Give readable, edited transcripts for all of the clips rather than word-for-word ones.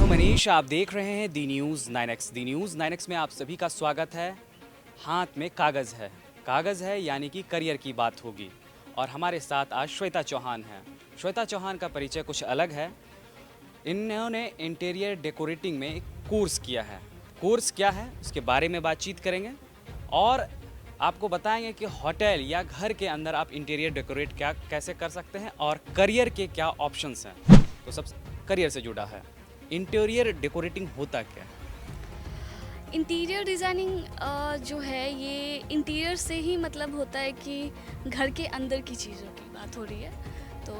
हूं मनीष, आप देख रहे हैं दी न्यूज़ 9X। दी न्यूज़ 9X में आप सभी का स्वागत है। हाथ में कागज़ है यानी कि करियर की बात होगी। और हमारे साथ आज श्वेता चौहान हैं। श्वेता चौहान का परिचय कुछ अलग है। इन्होंने इंटीरियर डेकोरेटिंग में एक कोर्स किया है। कोर्स क्या है उसके बारे में बातचीत करेंगे और आपको बताएंगे कि होटल या घर के अंदर आप इंटीरियर डेकोरेट कैसे कर सकते हैं और करियर के क्या ऑप्शंस हैं। तो सब करियर से जुड़ा है। इंटीरियर डेकोरेटिंग होता क्या है? इंटीरियर डिज़ाइनिंग जो है ये इंटीरियर से ही मतलब होता है कि घर के अंदर की चीज़ों की बात हो रही है। तो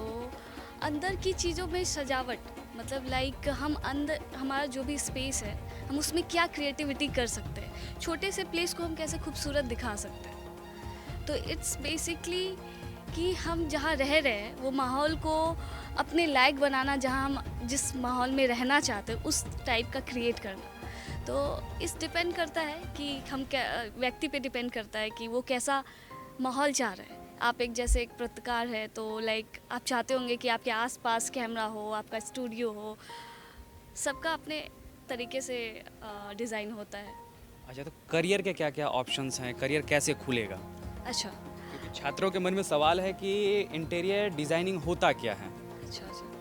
अंदर की चीज़ों में सजावट मतलब लाइक हम अंदर हमारा जो भी स्पेस है हम उसमें क्या क्रिएटिविटी कर सकते हैं, छोटे से प्लेस को हम कैसे खूबसूरत दिखा सकते हैं। तो इट्स बेसिकली कि हम जहाँ रह रहे हैं वो माहौल को अपने लायक बनाना, जहाँ हम जिस माहौल में रहना चाहते हैं उस टाइप का क्रिएट करना। तो इस डिपेंड करता है कि हम क्या व्यक्ति पे डिपेंड करता है कि वो कैसा माहौल चाह रहे हैं। आप एक जैसे एक पत्रकार है तो लाइक आप चाहते होंगे कि आपके आसपास कैमरा हो, आपका स्टूडियो हो, सबका अपने तरीके से डिज़ाइन होता है। अच्छा, तो करियर के क्या क्या ऑप्शंस हैं? करियर कैसे खुलेगा? अच्छा क्योंकि छात्रों के मन में सवाल है कि इंटीरियर डिज़ाइनिंग होता क्या है? अच्छा अच्छा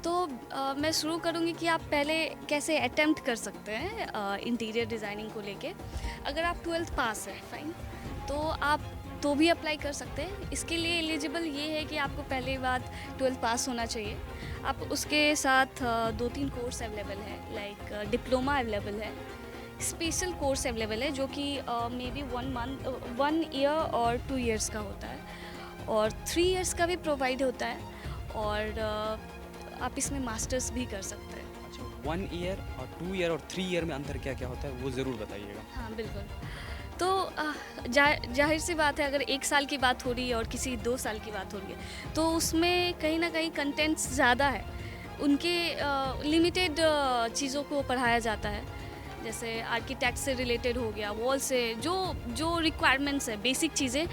तो मैं शुरू करूँगी कि आप पहले कैसे अटेम्प्ट कर सकते हैं इंटीरियर डिज़ाइनिंग को लेके। अगर आप 12th पास है फाइन, तो आप तो भी अप्लाई कर सकते हैं। इसके लिए एलिजिबल ये है कि आपको पहले बात 12th पास होना चाहिए। आप उसके साथ 2-3 कोर्स अवेलेबल है, लाइक डिप्लोमा अवेलेबल है, स्पेशल कोर्स अवेलेबल है जो कि मे बी 1 ईयर और 2 ईयर्स का होता है, और 3 ईयर्स का भी प्रोवाइड होता है। और आप इसमें मास्टर्स भी कर सकते हैं। अच्छा, 1 ईयर और 2 ईयर और 3 ईयर में अंतर क्या क्या होता है वो ज़रूर बताइएगा। हाँ बिल्कुल। तो जाहिर सी बात है, अगर 1 साल की बात हो रही है और किसी 2 साल की बात हो रही है तो उसमें कहीं ना कहीं कंटेंट्स ज़्यादा है, उनके लिमिटेड चीज़ों को पढ़ाया जाता है। जैसे आर्किटेक्ट से रिलेटेड हो गया, वॉल से जो जो रिक्वायरमेंट्स है, बेसिक चीज़ें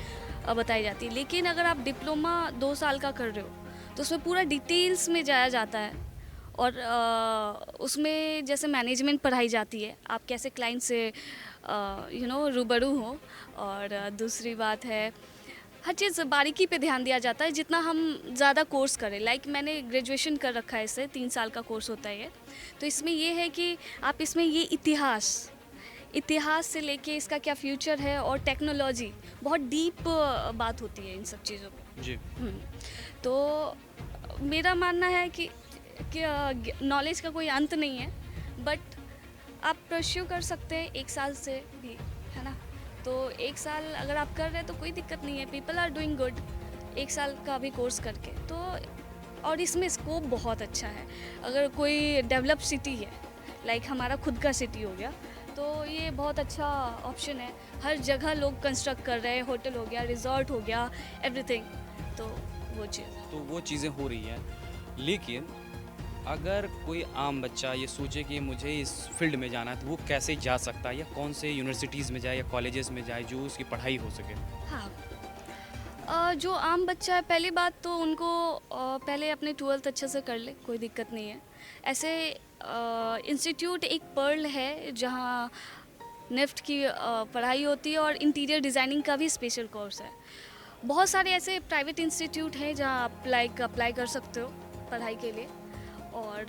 बताई जाती है। लेकिन अगर आप डिप्लोमा 2 साल का कर रहे हो तो उसमें पूरा डिटेल्स में जाया जाता है, और उसमें जैसे मैनेजमेंट पढ़ाई जाती है, आप कैसे क्लाइंट से रूबरू हो। और दूसरी बात है, हर चीज़ बारीकी पे ध्यान दिया जाता है जितना हम ज़्यादा कोर्स करें। लाइक मैंने ग्रेजुएशन कर रखा है, इससे 3 साल का कोर्स होता है ये। तो इसमें ये है कि आप इसमें ये इतिहास से लेके इसका क्या फ्यूचर है और टेक्नोलॉजी, बहुत डीप बात होती है इन सब चीज़ों पे। जी। तो मेरा मानना है कि नॉलेज का कोई अंत नहीं है, बट आप परस्यू कर सकते हैं 1 साल से भी, है ना। तो 1 साल अगर आप कर रहे हैं तो कोई दिक्कत नहीं है, पीपल आर डूइंग गुड 1 साल का भी कोर्स करके। तो और इसमें स्कोप बहुत अच्छा है। अगर कोई डेवलप सिटी है, लाइक हमारा खुद का सिटी हो गया, तो ये बहुत अच्छा ऑप्शन है। हर जगह लोग कंस्ट्रक्ट कर रहे हैं, होटल हो गया, रिजॉर्ट हो गया, एवरीथिंग। तो वो चीज़ हो रही है। लेकिन अगर कोई आम बच्चा ये सोचे कि मुझे इस फील्ड में जाना है तो वो कैसे जा सकता है, या कौन से यूनिवर्सिटीज़ में जाए या कॉलेजेस में जाए जो उसकी पढ़ाई हो सके? हाँ, जो आम बच्चा है, पहली बात तो उनको पहले अपने 12th अच्छे से कर ले, कोई दिक्कत नहीं है। ऐसे इंस्टीट्यूट एक पर्ल है जहाँ निफ्ट की पढ़ाई होती है, और इंटीरियर डिज़ाइनिंग का भी स्पेशल कोर्स है। बहुत सारे ऐसे प्राइवेट इंस्टीट्यूट हैं जहाँ आप अप्लाई कर सकते हो पढ़ाई के लिए। और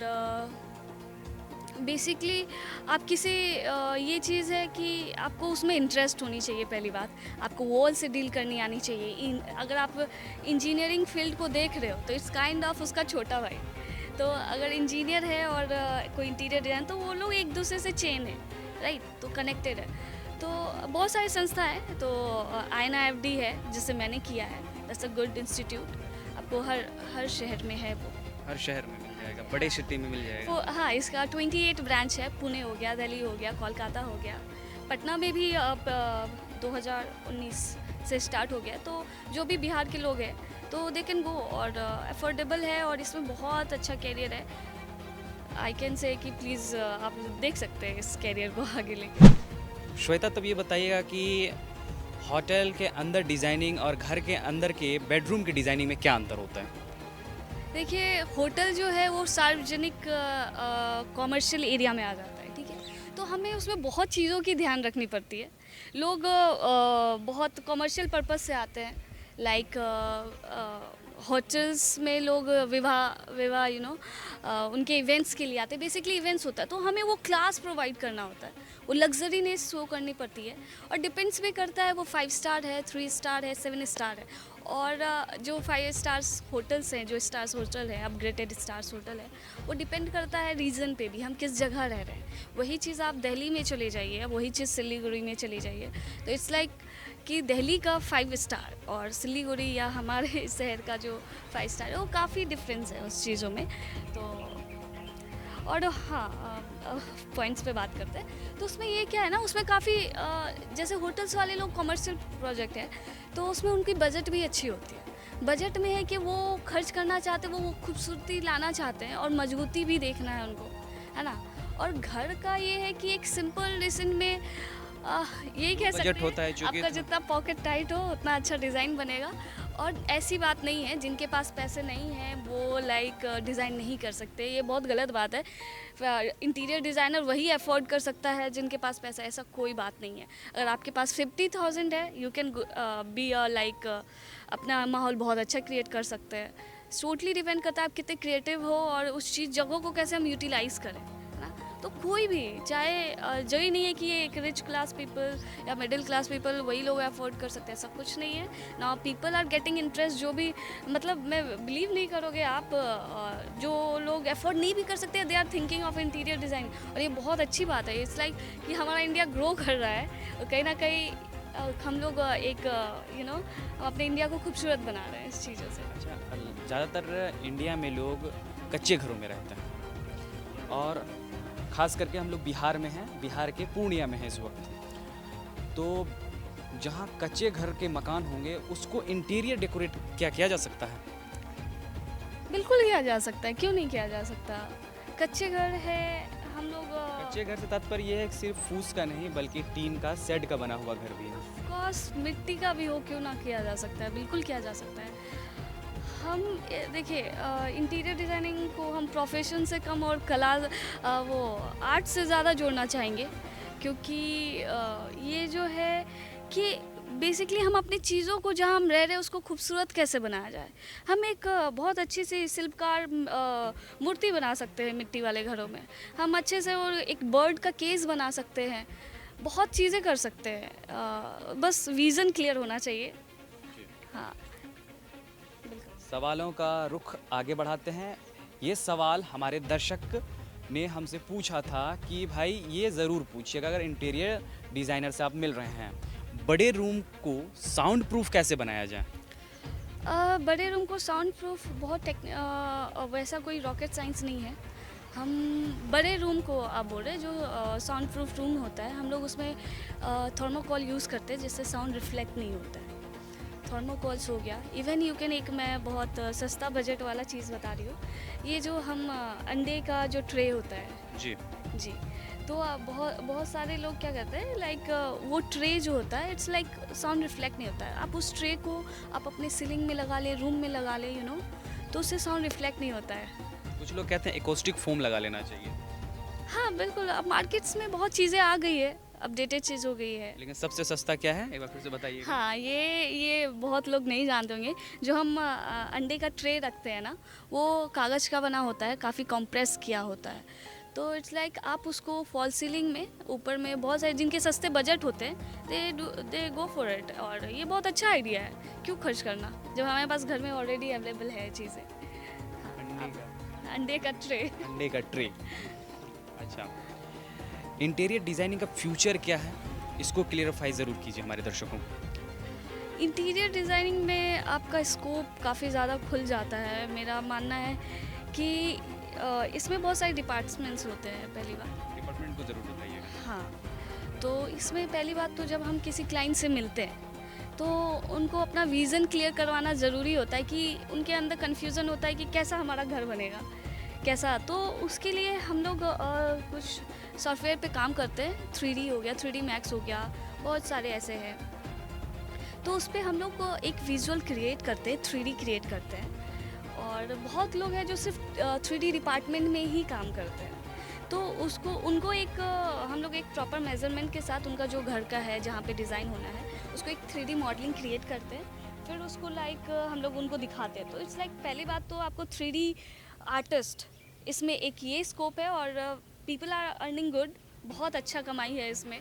बेसिकली आप किसी ये चीज़ है कि आपको उसमें इंटरेस्ट होनी चाहिए। पहली बात, आपको वॉल से डील करनी आनी चाहिए। अगर आप इंजीनियरिंग फील्ड को देख रहे हो तो इट्स काइंड ऑफ उसका छोटा भाई। तो अगर इंजीनियर है और कोई इंटीरियर डिज़ाइन, तो वो लोग एक दूसरे से चेन है, राइट, तो कनेक्टेड है। तो बहुत सारी संस्था है, तो INIFD है जिससे मैंने किया है, दैट्स अ गुड इंस्टीट्यूट। आपको हर शहर में है वो। हर शहर में मिल जाएगा, बड़े सिटी में मिल जाएगा। वो हाँ, इसका 28 ब्रांच है। पुणे हो गया, दिल्ली हो गया, कोलकाता हो गया, पटना में भी अब 2019 से स्टार्ट हो गया। तो जो भी बिहार के लोग हैं तो दे कैन गो, और अफोर्डेबल है, और इसमें बहुत अच्छा कैरियर है। आई कैन से कि प्लीज़ आप देख सकते हैं इस कैरियर को आगे लेके। श्वेता, तब ये बताइएगा कि होटल के अंदर डिज़ाइनिंग और घर के अंदर के बेडरूम की डिज़ाइनिंग में क्या अंतर होता है? देखिए होटल जो है वो सार्वजनिक कॉमर्शियल एरिया में आ जाता है, ठीक है। तो हमें उसमें बहुत चीज़ों की ध्यान रखनी पड़ती है। लोग बहुत कॉमर्शियल पर्पस से आते हैं, लाइक होटल्स में लोग विवाह विवाह उनके इवेंट्स के लिए आते हैं। बेसिकली इवेंट्स होता है तो हमें वो क्लास प्रोवाइड करना होता है, वो लग्जरीनेस शो करनी पड़ती है। और डिपेंड्स भी करता है वो 5 स्टार है, 3 स्टार है, 7 स्टार है। और जो 5 स्टार्स होटल्स हैं, जो स्टार्स होटल है, अपग्रेडेड स्टार्स होटल है, वो डिपेंड करता है रीजन पे भी, हम किस जगह रह रहे हैं। वही चीज़ आप दिल्ली में चले जाइए, वही चीज़ सिलीगुड़ी में चली जाइए, तो इट्स लाइक कि दिल्ली का 5 स्टार और सिलीगुड़ी या हमारे शहर का जो 5 स्टार है, वो काफ़ी डिफरेंस है उस चीज़ों में। तो और हाँ, पॉइंट्स पे बात करते हैं तो उसमें ये क्या है ना, उसमें काफ़ी जैसे होटल्स वाले लोग कमर्शियल प्रोजेक्ट है तो उसमें उनकी बजट भी अच्छी होती है। बजट में है कि वो खर्च करना चाहते हैं, वो खूबसूरती लाना चाहते हैं और मजबूती भी देखना है उनको, है ना। और घर का ये है कि एक सिंपल डिजाइन में यही कह सकते बजट होता है हैं, चूंकि आपका जितना पॉकेट टाइट हो उतना अच्छा डिज़ाइन बनेगा। और ऐसी बात नहीं है जिनके पास पैसे नहीं हैं वो लाइक डिज़ाइन नहीं कर सकते, ये बहुत गलत बात है। इंटीरियर डिज़ाइनर वही अफोर्ड कर सकता है जिनके पास पैसा, ऐसा कोई बात नहीं है। अगर आपके पास 50,000 है, यू कैन बी लाइक अपना माहौल बहुत अच्छा क्रिएट कर सकते हैं। टोटली डिपेंड करता है आप कितने क्रिएटिव हो और उस चीज़ जगहों को कैसे हम यूटिलाइज़ करें, है ना। तो कोई भी चाहे जो ही नहीं है कि ये एक रिच क्लास पीपल या मिडिल क्लास पीपल वही लोग अफोर्ड कर सकते हैं, ऐसा कुछ नहीं है ना। पीपल आर गेटिंग इंटरेस्ट, जो भी मतलब मैं बिलीव नहीं करोगे आप, जो लोग अफोर्ड नहीं भी कर सकते they are thinking of interior design. और ये बहुत अच्छी बात है, इट्स लाइक कि हमारा इंडिया ग्रो कर रहा है और कहीं ना कहीं हम लोग एक हम अपने इंडिया को खूबसूरत बना रहे हैं इस चीज़ों से। अच्छा, ज़्यादातर इंडिया में लोग कच्चे घरों में रहते हैं और ख़ास करके हम लोग बिहार में हैं, बिहार के पूर्णिया में हैं इस वक्त। तो जहाँ कच्चे घर के मकान होंगे उसको इंटीरियर डेकोरेट क्या किया जा सकता है? बिल्कुल किया जा सकता है, क्यों नहीं किया जा सकता। कच्चे घर है, हम लोग कच्चे घर से तात्पर्य ये है कि सिर्फ फूस का नहीं बल्कि टीन का, शेड का बना हुआ घर भी है। ऑफकोर्स मिट्टी का भी हो, क्यों ना किया जा सकता है, बिल्कुल किया जा सकता है। हम देखिए इंटीरियर डिज़ाइनिंग को हम प्रोफेशन से कम और कला वो आर्ट से ज़्यादा जोड़ना चाहेंगे, क्योंकि ये जो है कि बेसिकली हम अपनी चीज़ों को जहाँ हम रह रहे हैं उसको खूबसूरत कैसे बनाया जाए। हम एक बहुत अच्छी सी शिल्पकार मूर्ति बना सकते हैं मिट्टी वाले घरों में, हम अच्छे से और एक बर्ड का केस बना सकते हैं, बहुत चीज़ें कर सकते हैं। बस विज़न क्लियर होना चाहिए। हाँ, सवालों का रुख आगे बढ़ाते हैं। ये सवाल हमारे दर्शक ने हमसे पूछा था कि भाई ये ज़रूर पूछिएगा अगर इंटीरियर डिज़ाइनर से आप मिल रहे हैं, बड़े रूम को साउंड प्रूफ कैसे बनाया जाए? बड़े रूम को साउंड प्रूफ बहुत वैसा कोई रॉकेट साइंस नहीं है। हम बड़े रूम को आप बोल रहे हैं जो साउंड प्रूफ रूम होता है, हम लोग उसमें थर्मोकॉल यूज़ करते हैं जिससे साउंड रिफ्लेक्ट नहीं होता है। थर्मोकॉल्स हो गया, इवन यू कैन, एक मैं बहुत सस्ता बजट वाला चीज़ बता रही हूँ, ये जो हम अंडे का जो ट्रे होता है जी जी, तो बहुत सारे लोग क्या करते हैं लाइक वो ट्रे जो होता है इट्स लाइक साउंड रिफ्लेक्ट नहीं होता है। आप उस ट्रे को आप अपने सीलिंग में लगा ले, रूम में लगा ले, तो उससे साउंड रिफ्लेक्ट नहीं होता है। कुछ लोग कहते हैं एकॉस्टिक फोम लगा लेना चाहिए। हाँ बिल्कुल, अब मार्केट्स में बहुत चीज़ें आ गई है, अपडेटेड चीज़ हो गई है। लेकिन सबसे सस्ता क्या है, एक बार फिर से बताइए। हाँ, ये बहुत लोग नहीं जानते होंगे, जो हम अंडे का ट्रे रखते हैं ना, वो कागज़ का बना होता है, काफ़ी कंप्रेस किया होता है। तो इट्स लाइक आप उसको फॉल सीलिंग में ऊपर में, बहुत सारे जिनके सस्ते बजट होते हैं दे गो फॉर इट। और ये बहुत अच्छा आइडिया है, क्यों खर्च करना जब हमारे पास घर में ऑलरेडी अवेलेबल है चीज़ें। अंडे का ट्रे। अंडे का ट्रे। अच्छा, इंटीरियर डिज़ाइनिंग का फ्यूचर क्या है, इसको क्लियरिफाई ज़रूर कीजिए हमारे दर्शकों को। इंटीरियर डिज़ाइनिंग में आपका स्कोप काफ़ी ज़्यादा खुल जाता है। मेरा मानना है कि इसमें बहुत सारे डिपार्टमेंट्स होते हैं। पहली बात, डिपार्टमेंट को ज़रूर बताइए। हाँ, तो इसमें पहली बात तो जब हम किसी क्लाइंट से मिलते हैं तो उनको अपना विज़न क्लियर करवाना ज़रूरी होता है, कि उनके अंदर कन्फ्यूज़न होता है कि कैसा हमारा घर बनेगा, कैसा। तो उसके लिए हम लोग कुछ सॉफ्टवेयर पे काम करते हैं, 3D हो गया, 3D Max हो गया, बहुत सारे ऐसे हैं। तो उस पर हम लोग एक विजुअल क्रिएट करते हैं, 3D क्रिएट करते हैं, और और बहुत लोग हैं जो सिर्फ 3D डिपार्टमेंट में ही काम करते हैं। तो उसको उनको एक हम लोग एक प्रॉपर मेजरमेंट के साथ उनका जो घर का है जहाँ पे डिज़ाइन होना है उसको एक 3D मॉडलिंग क्रिएट करते हैं, फिर उसको हम लोग उनको दिखाते हैं। तो इट्स लाइक पहली बात तो आपको 3D आर्टिस्ट इसमें एक ये स्कोप है और पीपल आर अर्निंग गुड, बहुत अच्छा कमाई है इसमें।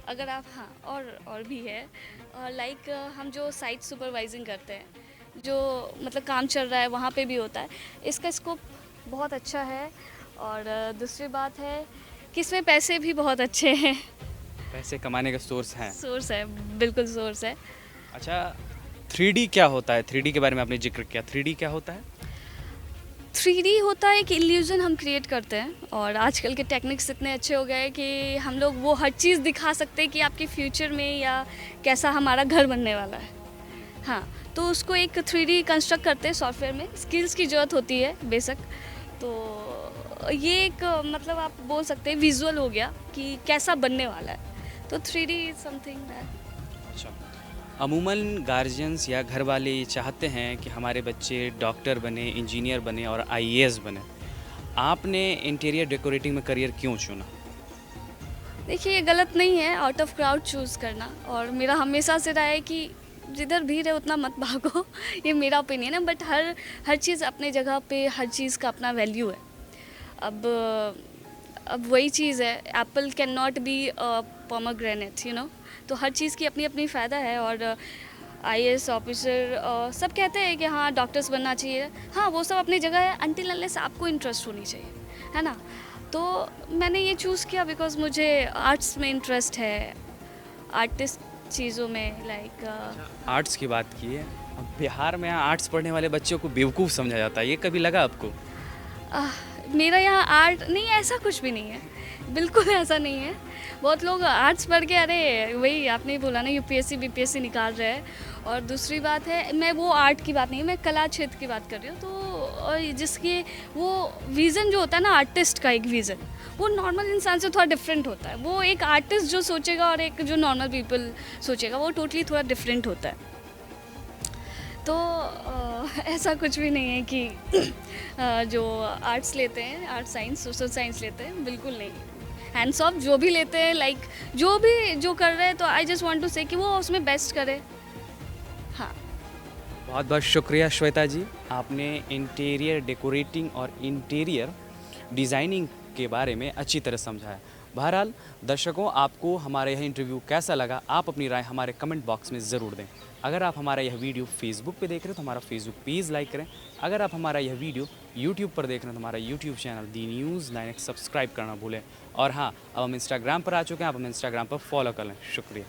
अगर आप हाँ और भी है और लाइक हम जो साइट सुपरवाइजिंग करते हैं, जो मतलब काम चल रहा है वहाँ पे भी होता है, इसका स्कोप बहुत अच्छा है। और दूसरी बात है कि इसमें पैसे भी बहुत अच्छे हैं। पैसे कमाने का सोर्स है। सोर्स है, बिल्कुल सोर्स है। अच्छा, 3D क्या होता है? 3D के बारे में आपने जिक्र किया, 3D क्या होता है? 3D होता है कि इल्यूजन हम क्रिएट करते हैं और आजकल के टेक्निक्स इतने अच्छे हो गए हैं कि हम लोग वो हर चीज़ दिखा सकते हैं कि आपके फ्यूचर में या कैसा हमारा घर बनने वाला है। हाँ, तो उसको एक 3D कंस्ट्रक्ट करते हैं सॉफ्टवेयर में, स्किल्स की ज़रूरत होती है बेशक। तो ये एक मतलब आप बोल सकते हैं विजुअल हो गया कि कैसा बनने वाला है। तो 3D इज समथिंग दैट। अच्छा, अमूमन गार्जियंस या घर वाले ये चाहते हैं कि हमारे बच्चे डॉक्टर बने, इंजीनियर बने और आईएएस बने। आपने इंटीरियर डेकोरेटिंग में करियर क्यों चुना? देखिए, ये गलत नहीं है आउट ऑफ क्राउड चूज़ करना, और मेरा हमेशा से रहा है कि जिधर भीड़ है उतना मत भागो। ये मेरा ओपिनियन है, बट हर चीज़ अपने जगह पे, हर चीज़ का अपना वैल्यू है। अब वही चीज़ है, Apple can not be pomegranate, you know. तो हर चीज़ की अपनी अपनी फ़ायदा है। और आईएएस ऑफिसर सब कहते हैं कि हाँ डॉक्टर्स बनना चाहिए, हाँ वो सब अपनी जगह है, अनटिल अनलेस आपको इंटरेस्ट होनी चाहिए, है ना। तो मैंने ये चूज़ किया बिकॉज मुझे आर्ट्स में इंटरेस्ट है, आर्टिस्ट चीज़ों में लाइक आर्ट्स की बात की है, अब बिहार में आर्ट्स पढ़ने वाले बच्चों को बेवकूफ़ समझा जाता है, ये कभी लगा आपको? मेरा यहाँ आर्ट नहीं, ऐसा कुछ भी नहीं है, बिल्कुल ऐसा नहीं है। बहुत लोग आर्ट्स पढ़ के अरे वही आपने ही बोला ना यूपीएससी बीपीएससी निकाल रहे हैं। और दूसरी बात है, मैं वो आर्ट की बात नहीं, मैं कला क्षेत्र की बात कर रही हूँ। तो और जिसके वो विज़न जो होता है ना, आर्टिस्ट का एक विज़न, वो नॉर्मल इंसान से थोड़ा डिफरेंट होता है। वो एक आर्टिस्ट जो सोचेगा और एक जो नॉर्मल पीपल सोचेगा, वो टोटली थोड़ा डिफरेंट होता है। तो ऐसा कुछ भी नहीं है कि जो आर्ट्स लेते हैं, आर्ट साइंस सोशल साइंस लेते हैं, बिल्कुल नहीं। हैंड्स ऑफ जो भी लेते हैं, लाइक जो भी जो कर रहे हैं, तो आई जस्ट वांट टू से कि वो उसमें बेस्ट करे। हाँ, बहुत बहुत शुक्रिया श्वेता जी, आपने इंटीरियर डेकोरेटिंग और इंटीरियर डिज़ाइनिंग के बारे में अच्छी तरह समझाया। बहरहाल दर्शकों, आपको हमारा यह इंटरव्यू कैसा लगा, आप अपनी राय हमारे कमेंट बॉक्स में ज़रूर दें। अगर आप हमारा यह वीडियो फेसबुक पे देख रहे हो तो हमारा फेसबुक पेज लाइक करें। अगर आप हमारा यह वीडियो यूट्यूब पर देख रहे हैं तो हमारा यूट्यूब चैनल दी न्यूज़ 9X सब्सक्राइब करना भूलें। और हाँ, अब हम इंस्टाग्राम पर आ चुके हैं, आप हमें इंस्टाग्राम पर फॉलो कर लें। शुक्रिया।